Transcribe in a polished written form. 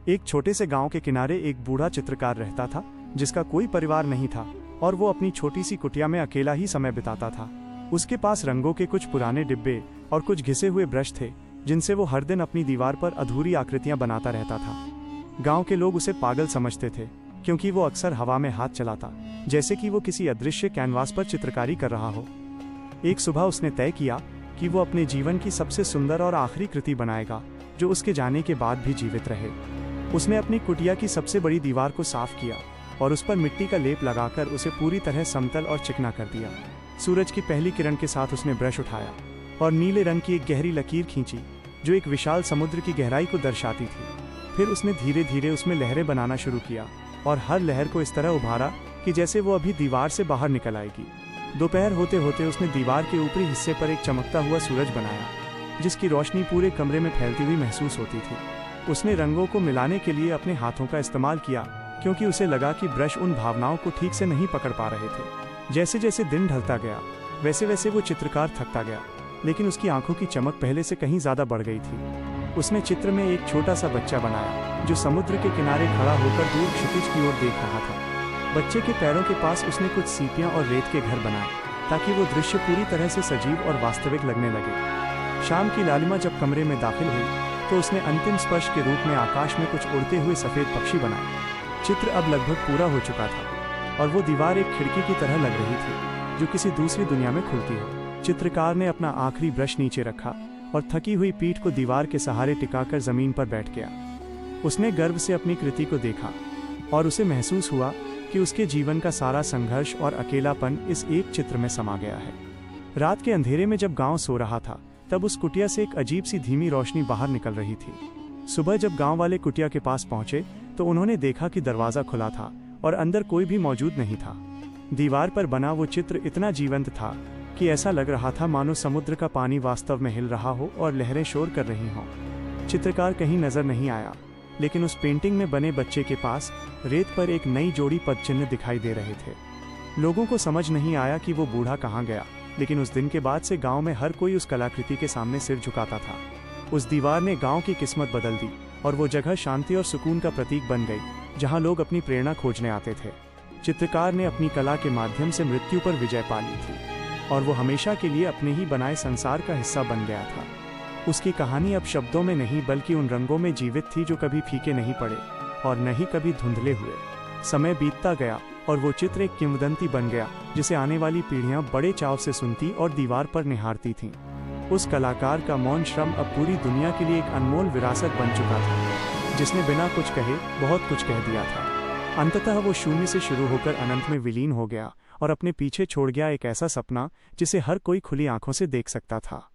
एक छोटे से गांव के किनारे एक बूढ़ा चित्रकार रहता था जिसका कोई परिवार नहीं था और वो अपनी छोटी सी कुटिया में अकेला ही समय बिताता था। उसके पास रंगों के कुछ पुराने डिब्बे और कुछ घिसे हुए ब्रश थे जिनसे वो हर दिन अपनी दीवार पर अधूरी आकृतियां बनाता रहता था। गांव के लोग उसे पागल समझते थे क्योंकि वो अक्सर हवा में हाथ चलाता जैसे कि वो किसी अदृश्य कैनवास पर चित्रकारी कर रहा हो। एक सुबह उसने तय किया कि वो अपने जीवन की सबसे सुंदर और आखिरी कृति बनाएगा जो उसके जाने के बाद भी जीवित रहे। उसने अपनी कुटिया की सबसे बड़ी दीवार को साफ किया और उस पर मिट्टी का लेप लगाकर उसे पूरी तरह समतल और चिकना कर दिया। सूरज की पहली किरण के साथ उसने ब्रश उठाया और नीले रंग की एक गहरी लकीर खींची जो एक विशाल समुद्र की गहराई को दर्शाती थी। फिर उसने धीरे धीरे उसमें लहरें बनाना शुरू किया और हर लहर को इस तरह उभारा कि जैसे वो अभी दीवार से बाहर निकल आएगी। दोपहर होते होते उसने दीवार के ऊपरी हिस्से पर एक चमकता हुआ सूरज बनाया जिसकी रोशनी पूरे कमरे में फैलती हुई महसूस होती थी। उसने रंगों को मिलाने के लिए अपने हाथों का इस्तेमाल किया क्योंकि उसे लगा कि ब्रश उन भावनाओं को ठीक से नहीं पकड़ पा रहे थे। जैसे जैसे दिन ढलता गया वैसे वैसे वो चित्रकार थकता गया, लेकिन उसकी आंखों की चमक पहले से कहीं ज्यादा बढ़ गई थी। उसने चित्र में एक छोटा सा बच्चा बनाया जो समुद्र के किनारे खड़ा होकर दूर क्षितिज की ओर देख रहा था। बच्चे के पैरों के पास उसने कुछ सीपियां और रेत के घर बनाए ताकि वो दृश्य पूरी तरह से सजीव और वास्तविक लगने लगे। शाम की लालिमा जब कमरे में दाखिल हुई तो उसने अंतिम स्पर्श के रूप में आकाश में कुछ उड़ते हुए सफेद पक्षी बनाए। चित्र अब लगभग पूरा हो चुका था और वो दीवार एक खिड़की की तरह लग रही थी जो किसी दूसरी दुनिया में खुलती है। चित्रकार ने अपना आखिरी ब्रश नीचे रखा और थकी हुई पीठ को दीवार के सहारे टिकाकर जमीन पर बैठ गया। उसने गर्व से अपनी कृति को देखा और उसे महसूस हुआ कि उसके जीवन का सारा संघर्ष और अकेलापन इस एक चित्र में समा गया है। रात के अंधेरे में जब गांव सो रहा था तब उस कुटिया से एक अजीब सी धीमी रोशनी बाहर निकल रही थी। सुबह जब गांव वाले कुटिया के पास पहुंचे तो उन्होंने देखा कि दरवाजा खुला था और अंदर कोई भी मौजूद नहीं था। दीवार पर बना वो चित्र इतना जीवंत था कि ऐसा लग रहा था मानो समुद्र का पानी वास्तव में हिल रहा हो और लहरें शोर कर रही हों। चित्रकार कहीं नजर नहीं आया, लेकिन उस पेंटिंग में बने बच्चे के पास रेत पर एक नई जोड़ी पदचिन्ह दिखाई दे रहे थे। लोगों को समझ नहीं आया कि वो बूढ़ा कहाँ गया, लेकिन उस दिन के बाद से गांव में हर कोई उस कलाकृति के सामने सिर झुकाता था। उस दीवार ने गांव की किस्मत बदल दी और वो जगह शांति और सुकून का प्रतीक बन गई जहां लोग अपनी प्रेरणा खोजने आते थे। चित्रकार ने अपनी कला के माध्यम से मृत्यु पर विजय पा ली थी और वो हमेशा के लिए अपने ही बनाए संसार का हिस्सा बन गया था। उसकी कहानी अब शब्दों में नहीं बल्कि उन रंगों में जीवित थी जो कभी फीके नहीं पड़े और न ही कभी धुंधले हुए। समय बीतता गया और वो चित्र एक किंवदंती बन गया जिसे आने वाली पीढ़ियां बड़े चाव से सुनती और दीवार पर निहारती थीं। उस कलाकार का मौन श्रम अब पूरी दुनिया के लिए एक अनमोल विरासत बन चुका था जिसने बिना कुछ कहे बहुत कुछ कह दिया था। अंततः वो शून्य से शुरू होकर अनंत में विलीन हो गया और अपने पीछे छोड़ गया एक ऐसा सपना जिसे हर कोई खुली आंखों से देख सकता था।